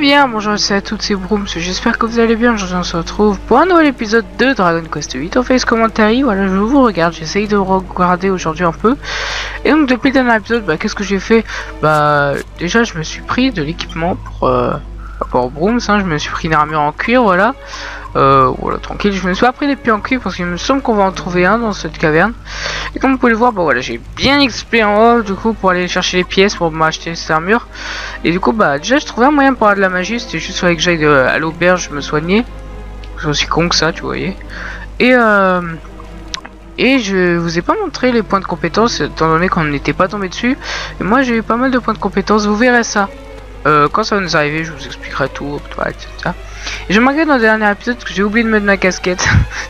bien, bonjour à toutes, c'est Brooms, j'espère que vous allez bien. Aujourd'hui on se retrouve pour un nouvel épisode de Dragon Quest 8 on fait ce commentaire. Voilà, je vous regarde, j'essaye de regarder aujourd'hui un peu. Et donc depuis le dernier épisode, qu'est-ce que j'ai fait? Déjà je me suis pris de l'équipement pour Brooms, je me suis pris une armure en cuir, voilà. Voilà, tranquille, je me suis pas pris d'épée en cuir parce qu'il me semble qu'on va en trouver un dans cette caverne. Et comme vous pouvez le voir, voilà, j'ai bien XP en haut du coup pour aller chercher les pièces pour m'acheter cette armure. Et du coup, déjà je trouvais un moyen pour avoir de la magie, c'était juste fallait que j'aille à l'auberge me soigner. Je suis con que ça, tu voyais. Et je vous ai pas montré les points de compétence étant donné qu'on n'était pas tombé dessus. Et moi j'ai eu pas mal de points de compétence, vous verrez ça. Quand ça va nous arriver, je vous expliquerai tout, etc. Et je me regrette dans le dernier épisode que j'ai oublié de mettre ma casquette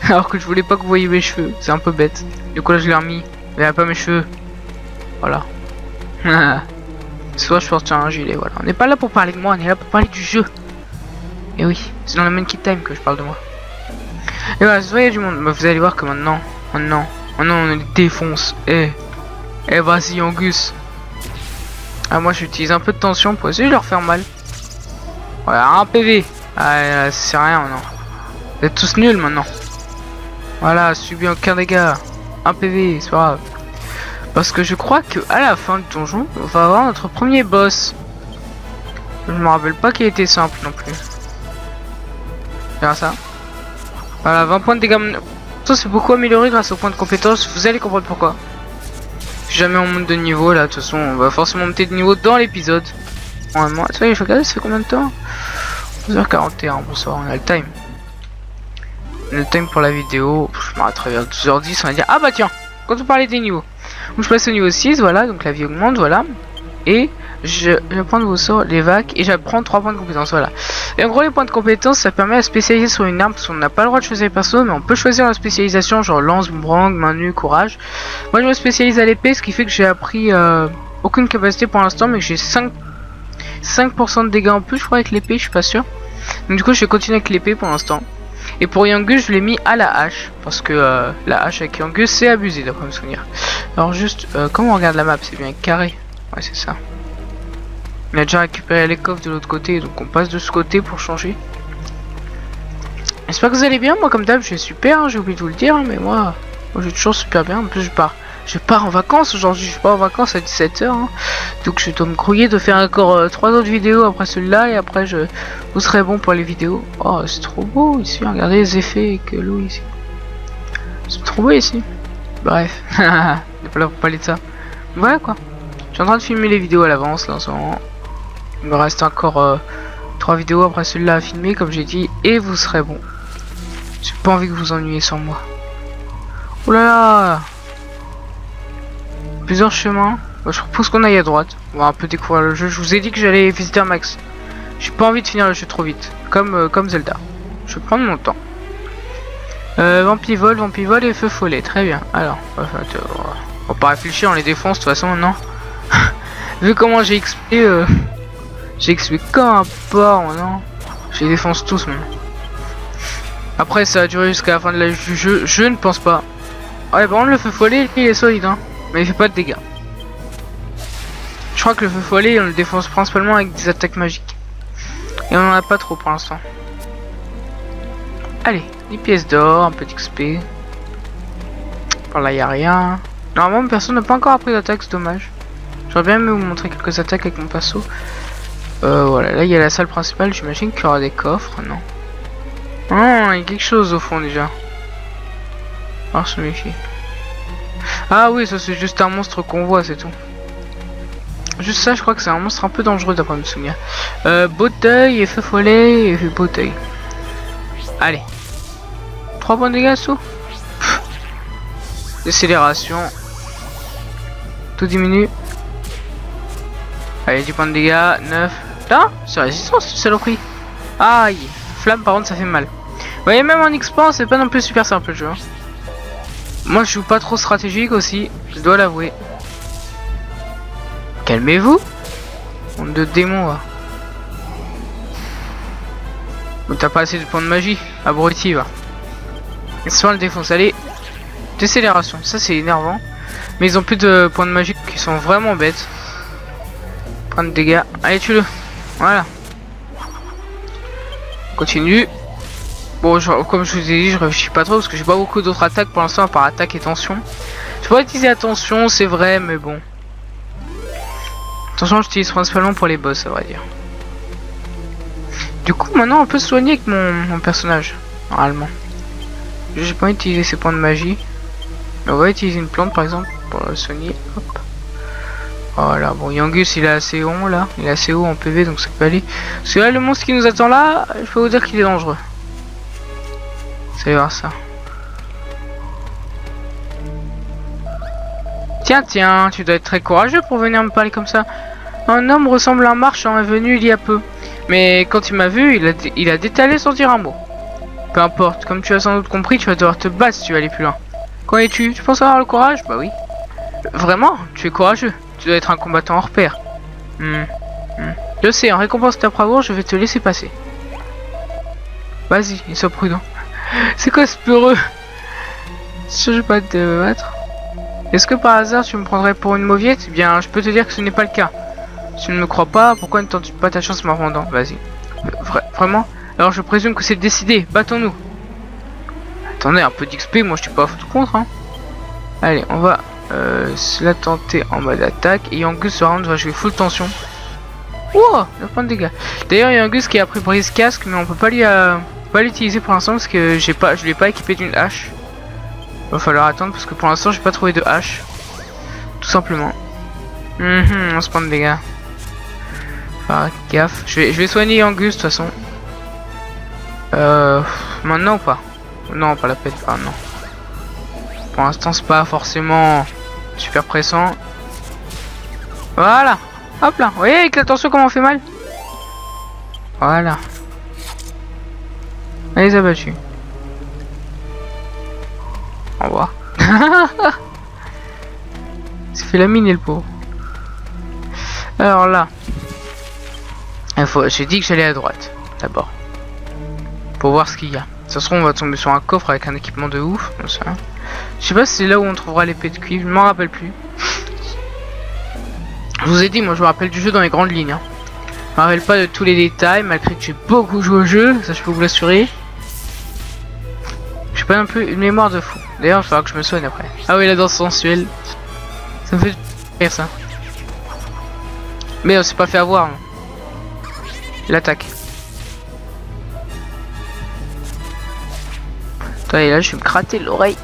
alors que je voulais pas que vous voyiez mes cheveux, c'est un peu bête. Du coup là je l'ai remis, mais il n'y a pas mes cheveux. Voilà. Soit je porte un gilet, voilà. On n'est pas là pour parler de moi, on est là pour parler du jeu. Et oui, c'est dans le Monkey Time que je parle de moi. Et voilà, vous voyez du monde, vous allez voir que maintenant on les défonce. Vas-y Angus. Ah, moi j'utilise un peu de tension pour essayer de leur faire mal. Voilà, un PV. Ah, c'est rien maintenant. Vous êtes tous nuls maintenant. Voilà, subi aucun dégât. Un PV, c'est pas grave. Parce que je crois que à la fin du donjon, on va avoir notre premier boss. Je me rappelle pas qu'il était simple non plus. Regarde ça. Voilà, 20 points de dégâts. Ça c'est beaucoup amélioré grâce aux points de compétence. Vous allez comprendre pourquoi. Si jamais on monte de niveau là, de toute façon on va forcément monter de niveau dans l'épisode. Normalement, tu vois, je regarde, ça fait combien de temps? 12h41, bonsoir, on a le time. On a le time pour la vidéo. Je m'arrêterai vers 12h10, on va dire. Ah bah tiens, quand on parlait des niveaux. Donc je passe au niveau 6, voilà, donc la vie augmente, voilà. Et je vais prendre vos sorts, les vagues, et j'apprends 3 points de compétence, voilà. Et en gros, les points de compétence, ça permet à spécialiser sur une arme, parce qu'on n'a pas le droit de choisir les persos, mais on peut choisir la spécialisation, genre lance, boomerang, main nue, courage. Moi, je me spécialise à l'épée, ce qui fait que j'ai appris aucune capacité pour l'instant, mais que j'ai 5% de dégâts en plus, je crois, avec l'épée, je suis pas sûr. Donc du coup, je vais continuer avec l'épée pour l'instant. Et pour Yangus, je l'ai mis à la hache, parce que la hache avec Yangus, c'est abusé, d'après me souvenir. Alors juste, comment on regarde la map? C'est bien carré. Ouais, c'est ça. On a déjà récupéré les coffres de l'autre côté, donc on passe de ce côté pour changer. J'espère que vous allez bien. Moi comme d'hab je vais super, j'ai oublié de vous le dire, mais moi j'ai toujours super bien. En plus je pars en vacances aujourd'hui, je pars en vacances à 17h, donc je dois me grouiller de faire encore 3 autres vidéos après celui-là, et après vous serez bon pour les vidéos. Oh c'est trop beau ici, regardez les effets avec l'eau ici. C'est trop beau ici. Bref, on n'est pas là pour parler de ça. Voilà quoi. Je suis en train de filmer les vidéos à l'avance là en ce moment. Il me reste encore 3 vidéos après celui-là à filmer comme j'ai dit, et vous serez bon. J'ai pas envie que vous ennuyiez sans moi. Oh là là. Plusieurs chemins. Je propose qu'on aille à droite. On va un peu découvrir le jeu. Je vous ai dit que j'allais visiter un max. J'ai pas envie de finir le jeu trop vite. Comme Zelda. Je vais prendre mon temps. Vampivol et feu follet. Très bien. Alors, on va pas réfléchir, on les défonce de toute façon, non. Vu comment j'ai XP, j'ai XP comme un porc maintenant. Je les défonce tous maintenant. Après ça va durer jusqu'à la fin de l'âge du jeu, je ne pense pas. Ouais, par contre le feu follet il est solide mais il fait pas de dégâts. Je crois que le feu follet on le défonce principalement avec des attaques magiques. Et on en a pas trop pour l'instant. Allez, des pièces d'or, un peu d'XP. Par là y a rien. Normalement personne n'a pas encore appris d'attaque, c'est dommage. J'aurais bien aimé vous montrer quelques attaques avec mon perso. Voilà, là il y a la salle principale, j'imagine qu'il y aura des coffres, non? Oh, il y a quelque chose au fond déjà. Alors se méfier. Ah oui, ça c'est juste un monstre qu'on voit, c'est tout. Juste ça, je crois que c'est un monstre un peu dangereux d'après me souvenir. Boteuil et feu follet et boteuil. Allez. 3 points de dégâts, tout. Décélération. Tout diminue. Allez, 10 points de dégâts, 9. Là, c'est résistant cette saloperie. Aïe. Flamme par contre ça fait mal. Vous voyez, même en XP c'est pas non plus super simple le jeu. Moi je joue pas trop stratégique aussi, je dois l'avouer. Calmez-vous. Honte de démon va. T'as pas assez de points de magie, abruti va. Et soit le défonce, allez. Décélération, ça c'est énervant. Mais ils ont plus de points de magie qui sont vraiment bêtes. Point de dégâts, allez tue-le. Voilà. continue. Bon, comme je vous ai dit, je réfléchis pas trop parce que j'ai pas beaucoup d'autres attaques pour l'instant à part attaque et tension. Je pourrais utiliser attention, c'est vrai, mais bon. Attention, j'utilise principalement pour les boss, à vrai dire. Du coup, maintenant, on peut se soigner avec mon personnage, normalement. J'ai pas utilisé ses points de magie. Mais on va utiliser une plante, par exemple, pour le soigner. Hop. Voilà, bon, Yangus, il est assez haut, là. Il est assez haut en PV, donc ça peut aller. Parce que là, le monstre qui nous attend là, je peux vous dire qu'il est dangereux. Vous allez voir ça. Tiens, tiens, tu dois être très courageux pour venir me parler comme ça. Un homme ressemble à un marchand est venu il y a peu. Mais quand il m'a vu, il a détalé sans dire un mot. Peu importe, comme tu as sans doute compris, tu vas devoir te battre si tu veux aller plus loin. Qu'en es-tu? Tu penses avoir le courage? Bah oui. Vraiment? Tu es courageux. Tu dois être un combattant hors pair. Je sais, en récompense de ta bravoure, je vais te laisser passer. Vas-y, sois prudent. C'est quoi ce peureux? Je vais pas te battre. Est-ce que par hasard tu me prendrais pour une mauviette? Eh bien, je peux te dire que ce n'est pas le cas. Si tu ne me crois pas, pourquoi ne tentes pas ta chance en m'en Vas-y. Vraiment? Alors je présume que c'est décidé. Battons-nous. Attendez, un peu d'XP, moi je suis pas foutu contre. Hein. Allez, on va se la tenter en mode attaque. Et Yangus ce round va jouer full tension. Wow, 9 points de dégâts. D'ailleurs, Yangus qui a pris brise casque, mais on peut pas l'utiliser pour l'instant parce que je l'ai pas équipé d'une hache. Va falloir attendre parce que pour l'instant j'ai pas trouvé de hache. Tout simplement. 11 points de dégâts. Faire gaffe. Je vais soigner Yangus de toute façon. Maintenant ou pas? Non, pas la peine, pas non. Pour l'instant c'est pas forcément super pressant. Voilà. Hop là. Vous voyez avec la tension comment on fait mal? Voilà. Allez, abattus. Au revoir. Ça fait la mine et le pauvre. Alors là, j'ai dit que j'allais à droite d'abord pour voir ce qu'il y a. Ça se trouve on va tomber sur un coffre avec un équipement de ouf. Je sais pas si c'est là où on trouvera l'épée de cuivre. Je m'en rappelle plus. Je vous ai dit, moi je me rappelle du jeu dans les grandes lignes. Hein. Je me rappelle pas de tous les détails malgré que j'ai beaucoup joué au jeu. Ça je peux vous l'assurer. J'ai pas non plus une mémoire de fou. D'ailleurs, il va falloir que je me soigne après. Ah oui, la danse sensuelle. Ça me fait rire ça. Mais on s'est pas fait avoir. L'attaque. Attendez, là je vais me gratter l'oreille.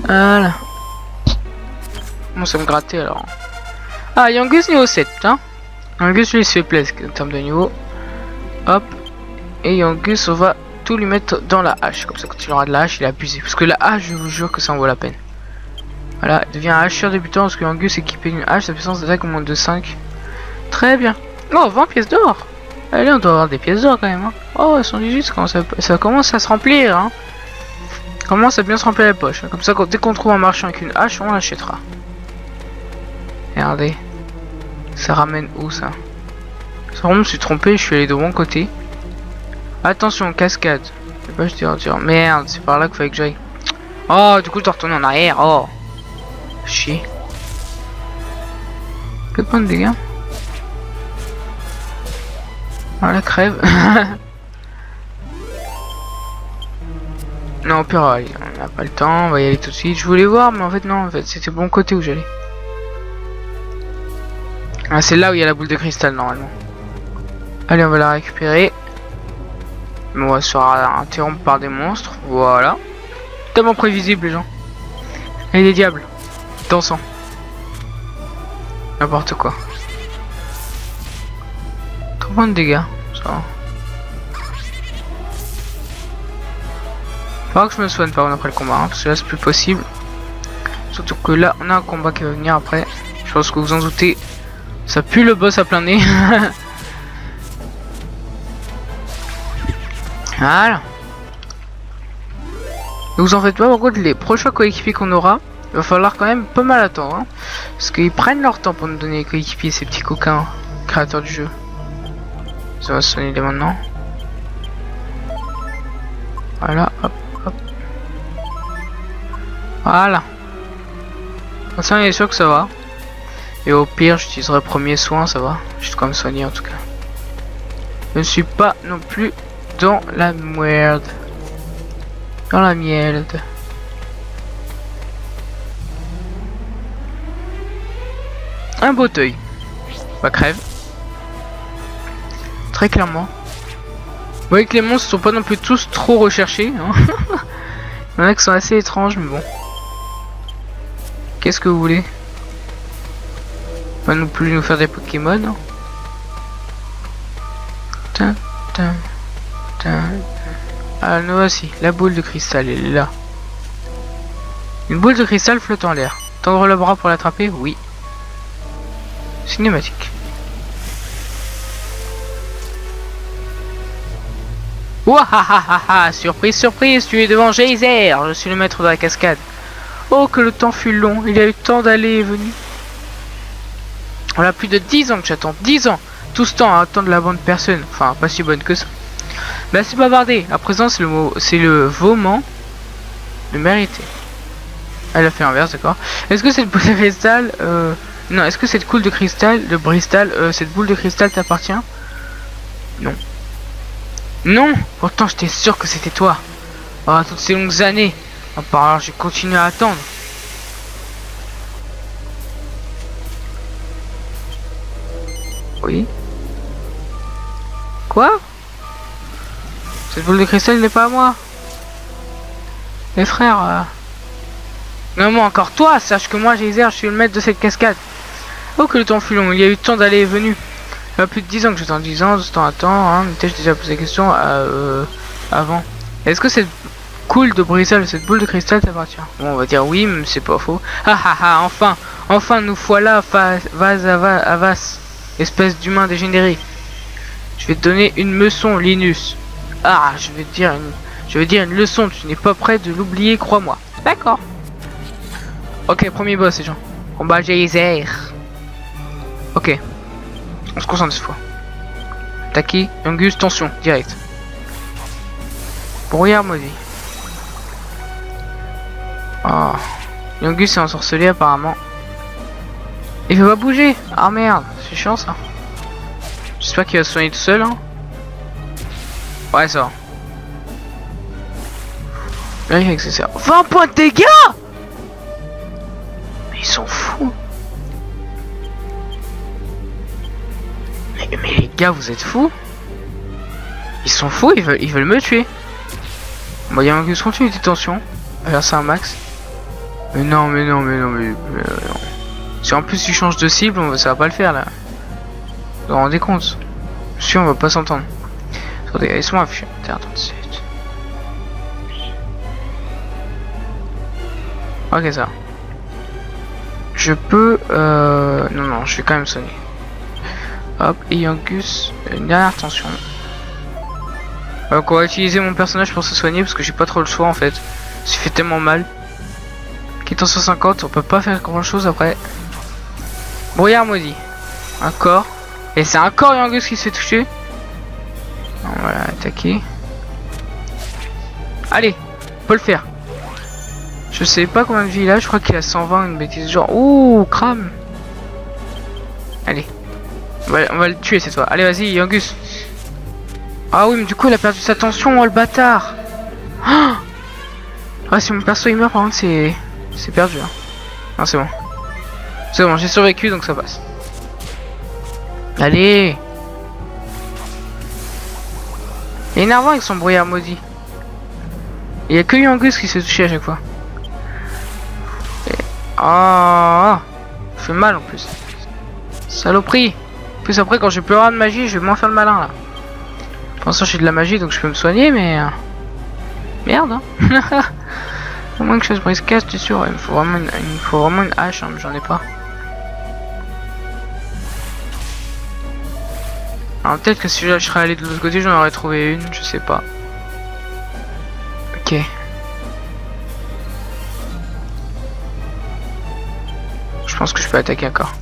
Voilà. Bon, ça me gratter alors. Ah, Yangus niveau 7, hein. Yangus lui se fait plaisir en termes de niveau. Hop. Et Yangus, on va tout lui mettre dans la hache. Comme ça, quand il aura de la hache, il est abusé. Parce que la hache, je vous jure que ça en vaut la peine. Voilà, il devient un hacheur débutant parce que Yangus est équipé d'une hache. Sa puissance d'attaque augmente de 5. Très bien. Oh, 20 pièces d'or. Allez, on doit avoir des pièces d'or quand même. Hein. Oh, 118, ça commence à se remplir. Hein. Ça commence à bien se remplir la poche. Comme ça, dès qu'on trouve un marchand avec une hache, on l'achètera. Regardez. Ça ramène où ça? Ça, je me suis trompé, je suis allé de bon côté. Attention, cascade. Je sais pas, je dis, merde, c'est par là qu'il fallait que j'aille. Oh, du coup, je dois retourner en arrière. Oh, chier. Que points de dégâts? Voilà, crève. Non, au pire, allez, on n'a pas le temps, on va y aller tout de suite. Je voulais voir, mais en fait, non, en fait, c'était bon côté où j'allais. Ah, c'est là où il y a la boule de cristal, normalement. Allez, on va la récupérer. On va se faire interrompre par des monstres. Voilà. Tellement prévisible, les gens. Et des diables. Dansant. N'importe quoi. 3 points de dégâts. Ça va. Faudra que je me soigne par contre après le combat. Hein, parce que là, c'est plus possible. Surtout que là, on a un combat qui va venir après. Je pense que vous en doutez. Ça pue le boss à plein nez. Voilà. Ne vous en faites pas, par contre, les prochains coéquipiers qu'on aura, il va falloir quand même pas mal attendre. Hein, parce qu'ils prennent leur temps pour nous donner les coéquipiers, ces petits coquins créateurs du jeu. Ça va sonner dès maintenant. Voilà, hop, hop. Voilà. Comme ça, on est sûr que ça va. Et au pire, j'utiliserai premier soin, ça va. Juste comme soigner en tout cas. Je ne suis pas non plus dans la merde. Dans la merde. Un beau œil. Bah crève. Très clairement. Vous voyez que les monstres sont pas non plus tous trop recherchés. Hein. Il y en a qui sont assez étranges, mais bon. Qu'est-ce que vous voulez? Pas non plus nous faire des Pokémon. Hein. Ah, nous voici. La boule de cristal, elle est là. Une boule de cristal flotte en l'air. Tendre le bras pour l'attraper? Oui. Cinématique. Ouahahaha! Surprise, surprise, tu es devant Geyser! Je suis le maître de la cascade. Oh, que le temps fut long, il y a eu tant d'allées et venues. Voilà plus de 10 ans que j'attends, 10 ans! Tout ce temps à attendre la bonne personne, enfin pas si bonne que ça. Bah c'est bavardé, à présent c'est le moment de mériter. Elle a fait l'inverse, d'accord. Est-ce que cette boule de cristal, non, est-ce que cette boule de cristal, cette boule de cristal t'appartient? Non. Non! Pourtant j'étais sûr que c'était toi. Oh, toutes ces longues années. À part alors j'ai continué à attendre. Oui. Quoi? Cette boule de cristal n'est pas à moi. Les frères. Non, moi encore toi, sache que moi Geyser, je suis le maître de cette cascade. Oh que le temps fut long, il y a eu tant d'allées et venues. Il y a plus de 10 ans que j'attends, 10 ans, de ce temps à temps, hein, mais j'ai déjà posé la question avant. Est-ce que cette boule de cristal, cette boule de cristal t'appartient? Bon, on va dire oui, mais c'est pas faux. Ah ah ah, enfin nous voilà Vas, espèce d'humain dégénéré. Je vais te donner une leçon, Linus. Ah, je vais te dire une leçon, tu n'es pas prêt de l'oublier, crois-moi. D'accord. Ok, premier boss, les gens. Combat Geyser. Ok. On se concentre cette fois. Taki, Yangus, tension, direct. Brouillard maudit. Oh. Yangus est ensorcelé apparemment. Il veut pas bouger. Ah merde, c'est chiant ça. J'espère qu'il va se soigner tout seul. Hein. Ouais, ça va. Vérifie avec ça. 20 points de dégâts! Mais ils sont fous. Mais les gars, vous êtes fous? Ils sont fous, ils veulent me tuer. Bon, il y a un continue de détention. Alors c'est un max. Mais non. Si en plus tu changes de cible, ça va pas le faire là. Vous vous rendez compte? Si on va pas s'entendre. Attendez, laisse-moi afficher. Terre 37. Ok, ça. Je peux... Non, je vais quand même soigner. Hop, et Yangus, une dernière tension. Donc on va utiliser mon personnage pour se soigner parce que j'ai pas trop le choix en fait. Ça fait tellement mal. Quitte en 150, on peut pas faire grand chose après. Brouillard maudit. Un corps. Et c'est un corps Yangus qui se fait toucher. On va l'attaquer. Allez, on peut le faire. Je sais pas combien de vie il a, je crois qu'il a 120, une bêtise genre. Ouh, crame. Allez. On va le tuer cette fois. Allez, vas-y, Yangus. Ah oui, mais du coup, il a perdu sa tension, oh le bâtard. Ah, si mon perso il meurt, par contre, c'est perdu. Hein. Non, c'est bon. C'est bon, j'ai survécu, donc ça passe. Allez. Il est énervant avec son brouillard maudit. Il y a que Yangus qui se touche à chaque fois. Ah, ça fait mal en plus. Saloperie. En plus après quand j'ai plus rien de magie, je vais moins faire le malin là. Pour l'instant j'ai de la magie donc je peux me soigner mais... Merde hein. Au moins que je fasse brise-casse, tu es sûr, il me faut vraiment une hache, hein, mais j'en ai pas. Alors peut-être que si je serais allé de l'autre côté j'en aurais trouvé une, je sais pas. Ok. Je pense que je peux attaquer encore.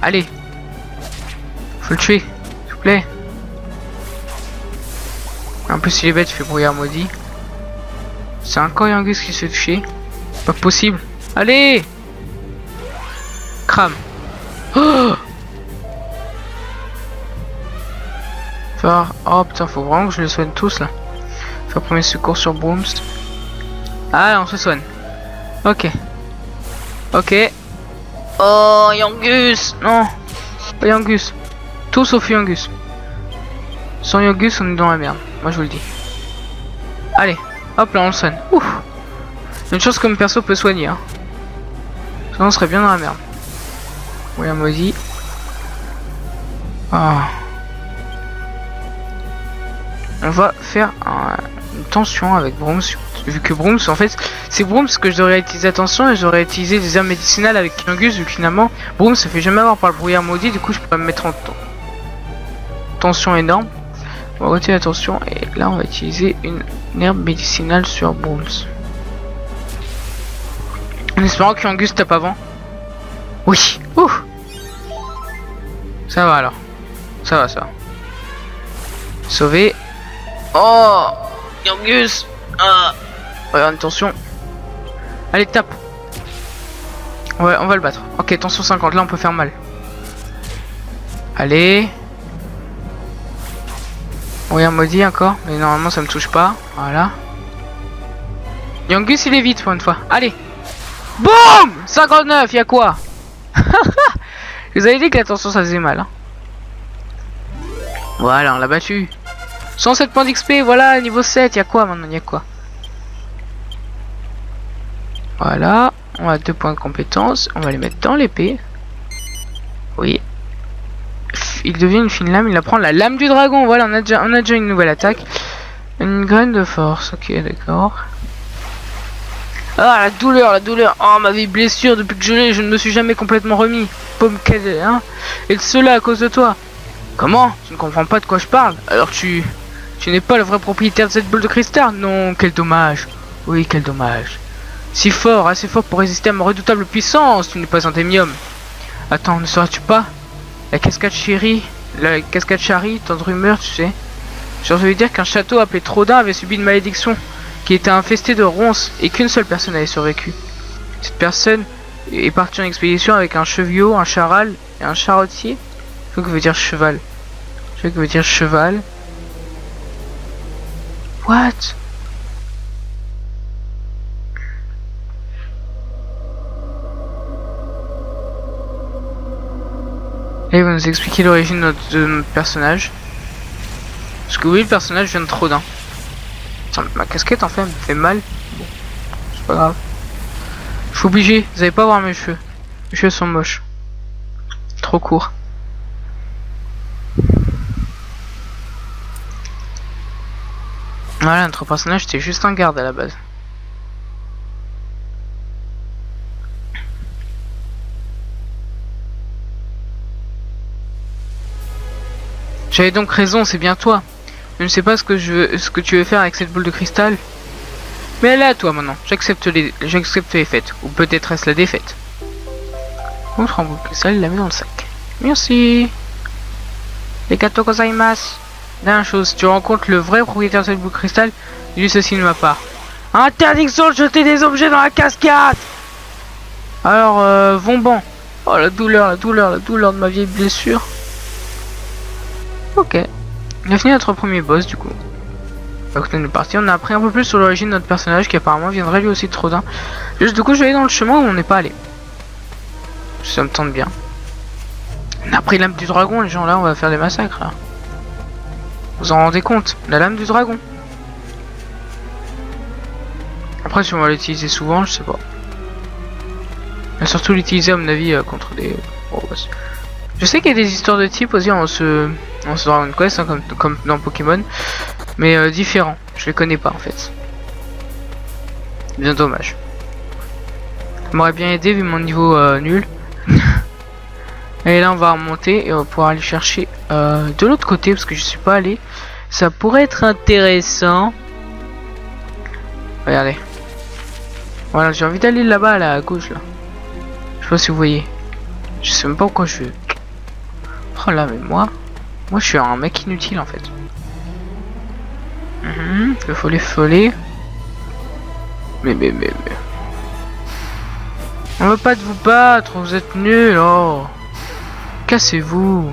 Allez. Faut le tuer, s'il vous plaît. En plus il est bête, il fait brouillard maudit. C'est encore Yangus qui se fait toucher. Pas possible. Allez. Crame. Oh Faire... Oh putain, faut vraiment que je les soigne tous là. Faire premier secours sur Brooms. Ah, on se soigne. Ok. Ok. Oh, Yangus. Non. Pas Yangus. Tout sauf Yangus. Sans Yangus, on est dans la merde. Moi, je vous le dis. Allez. Hop là, on le soigne. Ouf. Une chose que mon perso peut soigner. Hein. Sinon, on serait bien dans la merde. Oui, un maudit. Ah. On va faire une tension avec Brooms. Vu que Brooms, en fait, c'est Brooms que je devrais utiliser attention et j'aurais utilisé des herbes médicinales avec Yangus. Vu que finalement, Brooms se fait jamais avoir par le brouillard maudit. Du coup, je pourrais me mettre en tension énorme. On va retirer la tension et là, on va utiliser une herbe médicinale sur Brooms. En espérant que Yangus tape avant. Oui. Ouh. Ça va alors. Ça va, ça va. Sauver. Oh, Yangus. Ah. Regarde, attention. Allez, tape. Ouais, on va le battre. Ok, tension 50. Là, on peut faire mal. Allez. Oui, un maudit encore. Mais normalement, ça me touche pas. Voilà. Yangus, il est vite pour une fois. Allez. Boum 59, y'a quoi? Je vous avais dit que la tension, ça faisait mal. Hein. Voilà, on l'a battu. 107 points d'XP, voilà, niveau 7, y'a quoi maintenant, y'a quoi? Voilà, on a 2 points de compétence, on va les mettre dans l'épée. Oui. Il devient une fine lame, il apprend la lame du dragon, voilà, on a déjà une nouvelle attaque. Une graine de force, ok, d'accord. Ah, la douleur, oh, ma vie blessure, depuis que je ne me suis jamais complètement remis. Pomme cadet, hein. Et cela à cause de toi. Comment? Tu ne comprends pas de quoi je parle? Alors tu n'es pas le vrai propriétaire de cette boule de cristal? Non, quel dommage. Oui, quel dommage. Si fort, assez fort pour résister à ma redoutable puissance, tu n'es pas un démium. Attends, ne saurais-tu pas? La cascade Chari, tant de rumeurs, tu sais. J'ai entendu dire qu'un château appelé Trodin avait subi une malédiction, qui était infesté de ronces, et qu'une seule personne avait survécu. Cette personne est partie en expédition avec un chevillot, un charal et un charretier. Je sais que veut dire cheval. Je sais que veut dire cheval. What? Et il va nous expliquer l'origine de notre personnage. Parce que oui, le personnage vient de Trodin. Ma casquette en fait me fait mal. Bon, c'est pas grave. Je suis obligé, vous allez pas voir mes cheveux. Mes cheveux sont moches. Trop courts. Voilà, notre personnage c'était juste un garde à la base. J'avais donc raison, c'est bien toi. Je ne sais pas ce que tu veux faire avec cette boule de cristal. Mais elle est à toi maintenant. J'accepte les faits. Ou peut-être est-ce la défaite. Montre en boule de cristal, il la met dans le sac. Merci. Arigatou gozaimasu. Dernière chose, tu rencontres le vrai propriétaire de cette boule de cristal, dis-lui ceci de ma part. Interdiction de jeter des objets dans la cascade. Alors, Vomban. Oh la douleur de ma vieille blessure. Ok. On a fini notre premier boss du coup. À côté de partie, on a appris un peu plus sur l'origine de notre personnage qui apparemment viendrait lui aussi de Trodin. Juste du coup je vais aller dans le chemin où on n'est pas allé. Ça me tente bien. On a pris l'âme du dragon, les gens là, on va faire des massacres là. Vous en rendez compte? La lame du dragon. Après si on va l'utiliser souvent, je sais pas. On va surtout l'utiliser à mon avis contre des gros boss. Je sais qu'il y a des histoires de type aussi en ce Dragon Quest, hein, comme dans Pokémon, mais différents. Je les connais pas en fait. Bien dommage. Ça m'aurait bien aidé vu mon niveau nul. Et là on va remonter et on va pouvoir aller chercher de l'autre côté parce que je suis pas allé. Ça pourrait être intéressant. Regardez. Voilà, j'ai envie d'aller là-bas, là à gauche là. Je sais pas si vous voyez. Je sais même pas pourquoi je veux. Oh là, mais moi je suis un mec inutile en fait. Le follet. Mais. On veut pas de vous battre, vous êtes nuls, oh. Cassez-vous.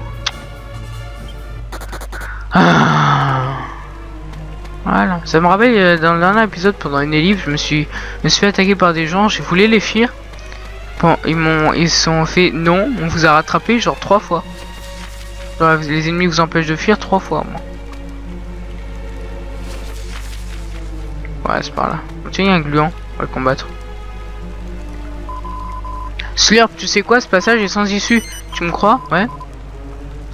Ah. Voilà, ça me rappelle dans le dernier épisode, pendant une élite, je me suis fait attaquer par des gens, j'ai voulu les fuir. Bon, ils se sont fait non, on vous a rattrapé genre 3 fois. Genre, les ennemis vous empêchent de fuir 3 fois, moi. Ouais, c'est par là. Tiens, il y a un gluant, on va le combattre. Slurp, tu sais quoi, ce passage est sans issue. Tu me crois? Ouais.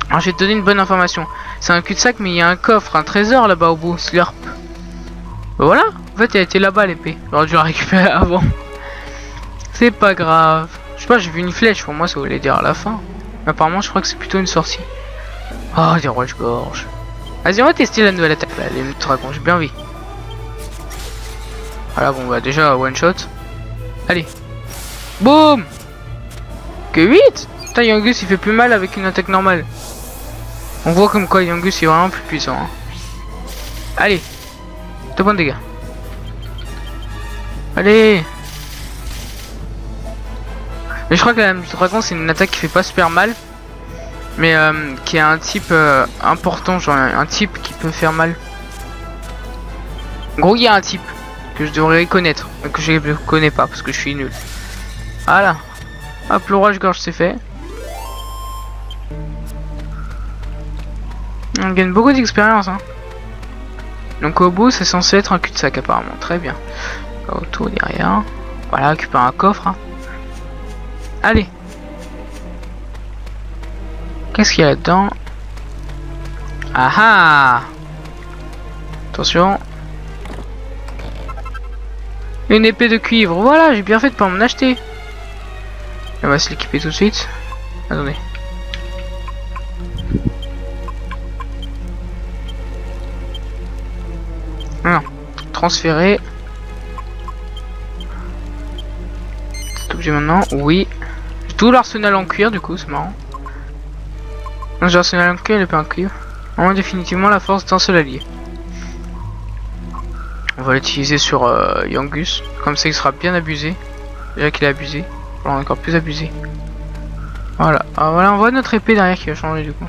Alors, je vais te donner une bonne information. C'est un cul-de-sac, mais il y a un coffre, un trésor là-bas au bout. Slurp. Bah voilà, en fait, elle était là-bas l'épée. J'aurais dû la récupérer avant. C'est pas grave. Je sais pas, j'ai vu une flèche, pour moi ça voulait dire à la fin. Mais apparemment, je crois que c'est plutôt une sortie. Oh, des roches-gorges. Vas-y, on va tester la nouvelle attaque là, les dragons, j'ai bien envie. Voilà, bon, bah déjà, one shot. Allez. Boum. Que 8. Putain, Yangus il fait plus mal avec une attaque normale. On voit comme quoi Yangus est vraiment plus puissant. Hein. Allez. 2 points de dégâts. Allez. Mais je crois que la dragon c'est une attaque qui fait pas super mal. Mais qui a un type important, genre un type qui peut faire mal. En gros il y a un type que je devrais connaître, mais que je ne connais pas parce que je suis nul. Voilà. Hop, le roche-gorge c'est fait. On gagne beaucoup d'expérience. Hein. Donc au bout c'est censé être un cul-de-sac apparemment. Très bien. Autour derrière. Voilà, récupérer un coffre. Hein. Allez. Qu'est-ce qu'il y a là-dedans? Ah ah. Attention. Une épée de cuivre. Voilà, j'ai bien fait de pas m'en acheter. On va se l'équiper tout de suite. Attendez. Non. Transférer. Cet objet maintenant. Oui. J'ai tout l'arsenal en cuir du coup, c'est marrant. Non, j'ai l'arsenal en cuir et pas en cuir. On a définitivement la force d'un seul allié. On va l'utiliser sur Yangus. Comme ça il sera bien abusé. Déjà qu'il est abusé. On va encore plus abusé. Voilà. Ah, voilà, on voit notre épée derrière qui va changer du coup.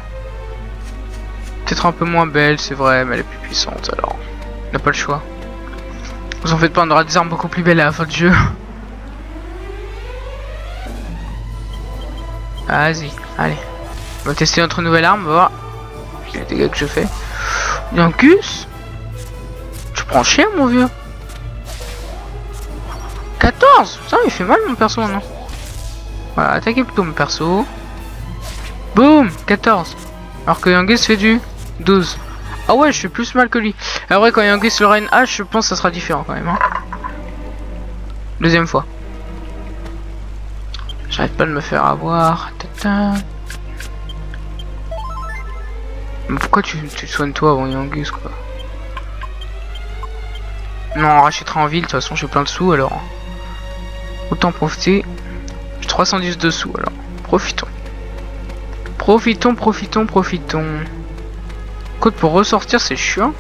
Peut-être un peu moins belle, c'est vrai, mais elle est plus puissante alors. On n'a pas le choix. Vous en faites pas, on aura des armes beaucoup plus belles à la fin du jeu. Vas-y, allez. On va tester notre nouvelle arme, on va voir les dégâts que je fais. Yangus, tu prends cher mon vieux. 14. Putain, il fait mal mon perso non? Voilà, attaquez plutôt mon perso. Boum, 14. Alors que Yangus fait du 12. Ah ouais, je fais plus mal que lui. Après quand Yangus aura une hache, je pense que ça sera différent quand même. Hein. Deuxième fois. J'arrête pas de me faire avoir. Tata. Mais pourquoi tu soignes toi avant Yangus quoi? Non, on rachètera en ville, de toute façon j'ai plein de sous alors. Autant profiter. J'ai 310 de sous alors. Profitons. Profitons. Code pour ressortir c'est chiant.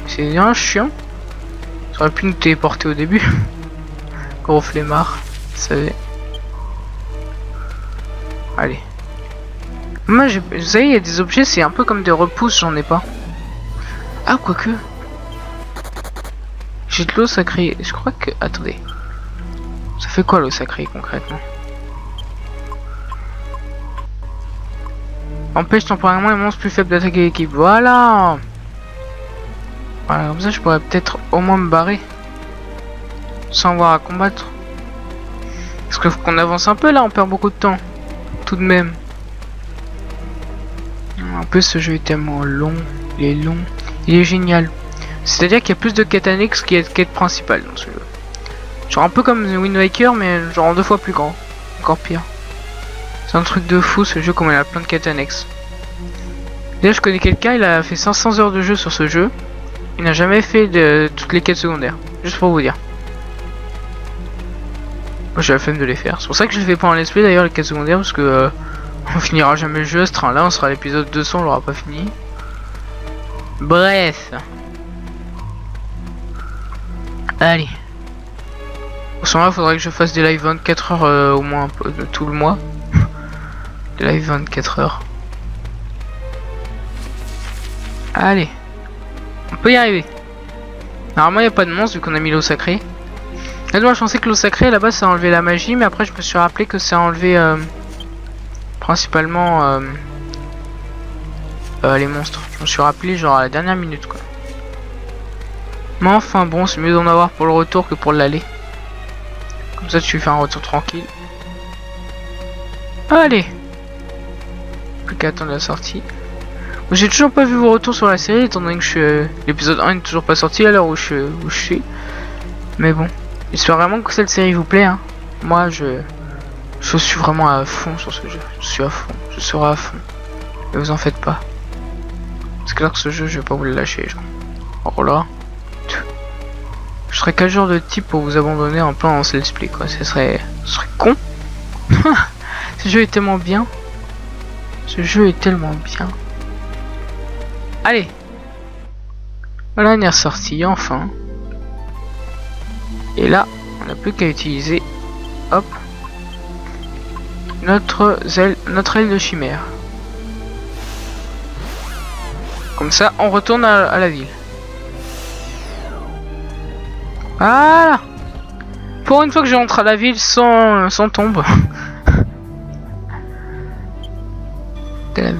C'est bien chiant. Ça aurait pu nous téléporter au début. Gros flemmard. Vous savez. Allez. Moi, vous savez, il y a des objets, c'est un peu comme des repousses, j'en ai pas. Ah, quoique. J'ai de l'eau sacrée. Je crois que... Attendez. Ça fait quoi l'eau sacrée, concrètement? Empêche temporairement les monstres plus faibles d'attaquer l'équipe. Voilà. Voilà, comme ça, je pourrais peut-être au moins me barrer. Sans avoir à combattre. Parce que faut qu'on avance un peu, là, on perd beaucoup de temps. Tout de même. En plus ce jeu est tellement long, il est long, il est génial. C'est à dire qu'il y a plus de quêtes annexes qu'il y a de quêtes principales dans ce jeu. Genre un peu comme The Wind Waker mais genre en 2 fois plus grand, encore pire. C'est un truc de fou ce jeu comme il a plein de quêtes annexes. D'ailleurs je connais quelqu'un, il a fait 500 heures de jeu sur ce jeu. Il n'a jamais fait de toutes les quêtes secondaires, juste pour vous dire. Moi j'ai la flemme de les faire, c'est pour ça que je les fais pas en let's play d'ailleurs les quêtes secondaires parce que... on finira jamais le jeu à ce train là, on sera à l'épisode 200, on l'aura pas fini. Bref. Allez. Pour ce moment, il faudrait que je fasse des lives 24 heures au moins tout le mois. Des lives 24 heures. Allez. On peut y arriver. Normalement il n'y a pas de monstre vu qu'on a mis l'eau sacrée. Et moi je pensais que l'eau sacrée là-bas ça a enlevé la magie, mais après je me suis rappelé que ça a enlevé principalement les monstres. Je me suis rappelé genre à la dernière minute quoi. Mais enfin bon, c'est mieux d'en avoir pour le retour que pour l'aller. Comme ça tu fais un retour tranquille. Allez. Plus qu'à attendre la sortie. J'ai toujours pas vu vos retours sur la série étant donné que l'épisode 1 n'est toujours pas sorti à l'heure où je suis. Mais bon, j'espère vraiment que cette série vous plaît hein. Moi je suis vraiment à fond sur ce jeu. Je suis à fond, je serai à fond. Et vous en faites pas. Parce que là que ce jeu je vais pas vous le lâcher genre. Oh là. Je serais quel genre de type pour vous abandonner en plein en let's play quoi. Ce serait con. Ce jeu est tellement bien. Ce jeu est tellement bien. Allez. Voilà, on est ressorti enfin. Et là, on n'a plus qu'à utiliser, hop, notre aile de chimère. Comme ça, on retourne à la ville. Voilà. Pour une fois que je rentre à la ville sans tombe. Je vais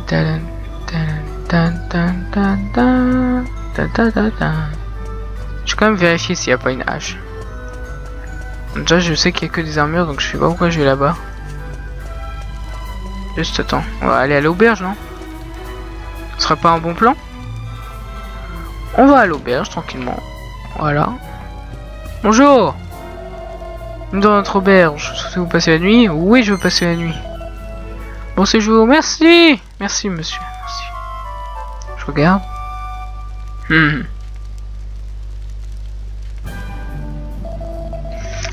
quand même vérifier s'il n'y a pas une hache. Déjà je sais qu'il n'y a que des armures donc je sais pas pourquoi je vais là-bas. Juste attends, on va aller à l'auberge non? Ce serait pas un bon plan? On va à l'auberge tranquillement. Voilà. Bonjour. Dans notre auberge, souhaitez-vous passer la nuit? Oui, je veux passer la nuit. Bon séjour, merci. Merci monsieur, merci. Je regarde.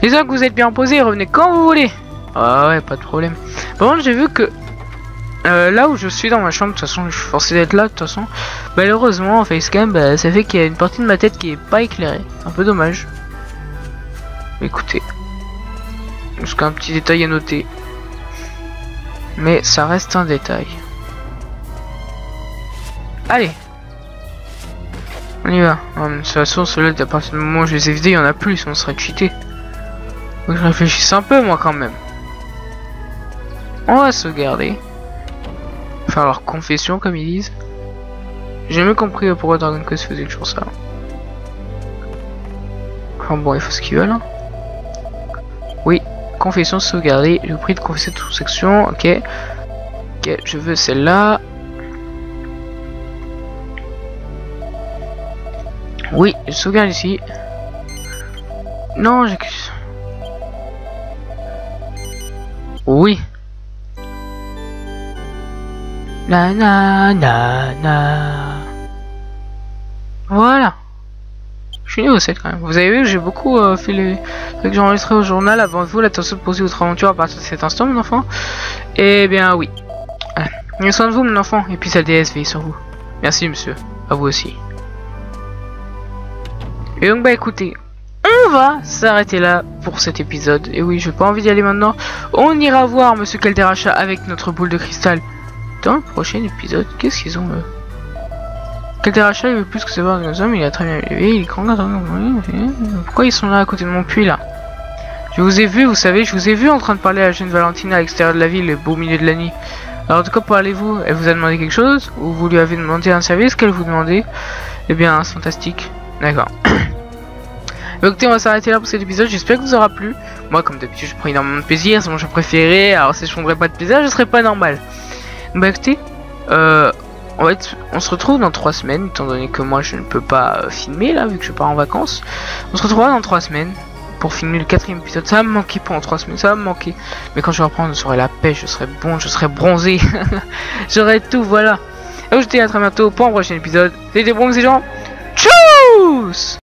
Les gens que vous êtes bien posés, revenez quand vous voulez. Ah ouais, pas de problème. Par contre, j'ai vu que là où je suis dans ma chambre, de toute façon, je suis forcé d'être là, de toute façon. Malheureusement, en facecam, ça fait qu'il y a une partie de ma tête qui est pas éclairée. C'est un peu dommage. Écoutez, juste un petit détail à noter. Mais ça reste un détail. Allez. On y va. De toute façon, ceux-là, à partir du moment où je les ai vidés, il y en a plus, on serait cheaté. Faut que je réfléchisse un peu, moi, quand même. On va sauvegarder. Faire leur confession, comme ils disent. J'ai jamais compris pourquoi Dragon Quest faisait toujours ça. Enfin bon, il faut ce qu'ils veulent. Hein. Oui, confession sauvegardée. Je vous prie de confesser toute section. Ok. Ok, je veux celle-là. Oui, je sauvegarde ici. Non, j'ai... Oui. Na na na na. Voilà. Je suis niveau 7 quand même. Vous avez vu que j'ai beaucoup fait les trucs que j'ai enregistrés au journal avant vous. L'attention de poser votre aventure à partir de cet instant, mon enfant. Eh bien, oui. Voilà. Prenez soin de vous, mon enfant. Et puis, sa déesse veille sur vous. Merci, monsieur. À vous aussi. Et donc, bah écoutez. On va s'arrêter là pour cet épisode. Et oui, j'ai pas envie d'y aller maintenant. On ira voir monsieur Calderacha avec notre boule de cristal dans le prochain épisode. Qu'est-ce qu'ils ont eux? Calderacha il veut plus que savoir de nos hommes. Il a très bien élevé. Il est grand. Pourquoi ils sont là à côté de mon puits là? Je vous ai vu, vous savez, je vous ai vu en train de parler à la jeune Valentina à l'extérieur de la ville, au beau milieu de la nuit. Alors de quoi parlez-vous? Elle vous a demandé quelque chose? Ou vous lui avez demandé un service qu'elle vous demandait? Eh bien, c'est fantastique. D'accord. Écoutez, on va s'arrêter là pour cet épisode. J'espère que vous aura plu. Moi, comme d'habitude, je prends énormément de plaisir. C'est mon jeu préféré. Alors, si je prendrais pas de plaisir, je serais pas normal. Bah, écoutez, on se retrouve dans 3 semaines. Étant donné que moi, je ne peux pas filmer là, vu que je pars en vacances. On se retrouvera dans 3 semaines pour filmer le 4e épisode. Ça va me manquer pendant 3 semaines. Ça va me manquer. Mais quand je vais reprendre, j'aurai la pêche. Je serai bon. Je serai bronzé. J'aurai tout. Voilà. Et je vous dis à très bientôt pour un prochain épisode. C'était bon, ces gens. Tchuss!